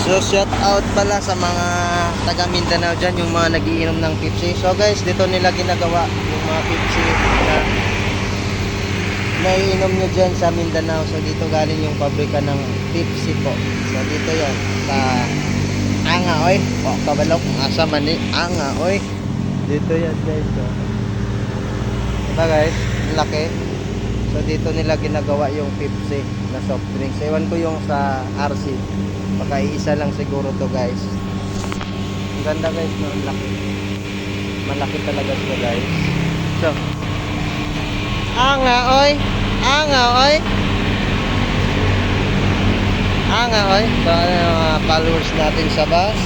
So shout out pala sa mga taga Mindanao dyan, yung mga nagiinom ng Pepsi. So guys, dito nila ginagawa yung mga Pepsi na naiinom nyo dyan sa Mindanao. So dito galing yung pabrika ng Pepsi po. So dito yan sa Angaoy. O kabalok, asa mani Angaoy. Dito yan guys. So, diba guys, laki. So dito nila ginagawa yung Pepsi na soft drinks. Ewan ko yung sa RC, baka iisa lang siguro to guys. Ang ganda guys, no? Ang laki. Malaki talaga siya guys. So Angaoy, Angaoy, Angaoy. So ano yung mga followers natin sa bus.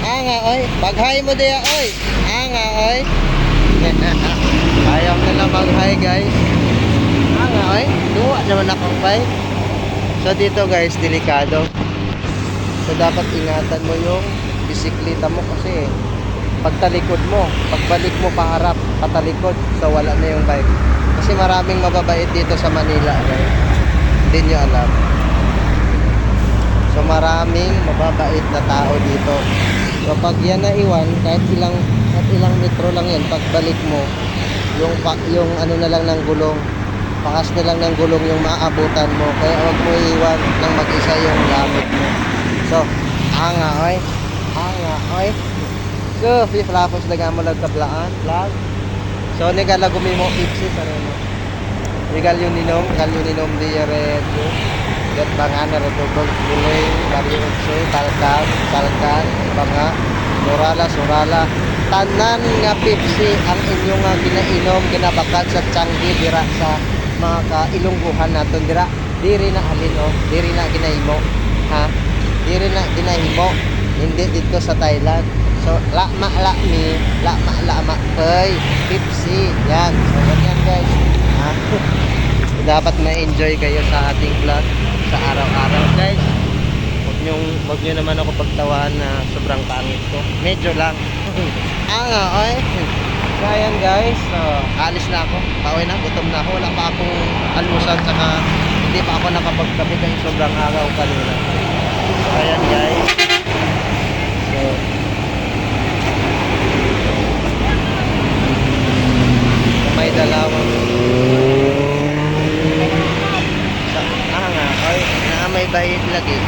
Angaoy, pag-hi mo diya oy. Angaoy. Ayaw nila mag-hi guys. Angaoy, duwa naman akong bike. So dito guys, delikado. So dapat ingatan mo yung bisikleta mo kasi pagtalikod mo, pagbalik mo paharap, patalikod, so wala na yung bike. Kasi maraming mababait dito sa Manila guys. Hindi nyo alam. So maraming mababait na tao dito. So pag yan na iwan, kahit ilang metro lang yan, pagbalik mo, yung ano na lang ng gulong, pakas na lang ng gulong yung maaabutan mo. Kaya huwag mo iwan ng mag-isa yung gamit mo. So, Angaoy, Angaoy. So, flapos na mo lang tablaan, vlog. So, nagala gumimo Pepsi sa rin. Regal yun ninom di red. Gat bangan na retubog, guling, bari utsoy, talkan, banga, surala. Tanan nga Pepsi ang inyong nga ginainom, ginabakat sa Changi, dira sa mga kailungguhan naton dira. Diri na halin o, diri na ginahimo. Ha? Diri na ginahimo. Hindi dito sa Thailand. So, lama kay Pepsi. Yan. So, ganyan guys. Ha? Dapat ma-enjoy kayo sa ating vlog sa araw-araw guys. Wag nyo naman ako pagtawaan na sobrang pangit ko. Medyo lang. Oy. So, ayan guys. So, alis na ako. Pauwi na. Gutom na ako. Wala pa akong almusal. Saka hindi pa ako nakapagkape kasi sobrang agaw kanina. So, ayan guys. So, may dalawang sa Angaoy na may bayit lagi.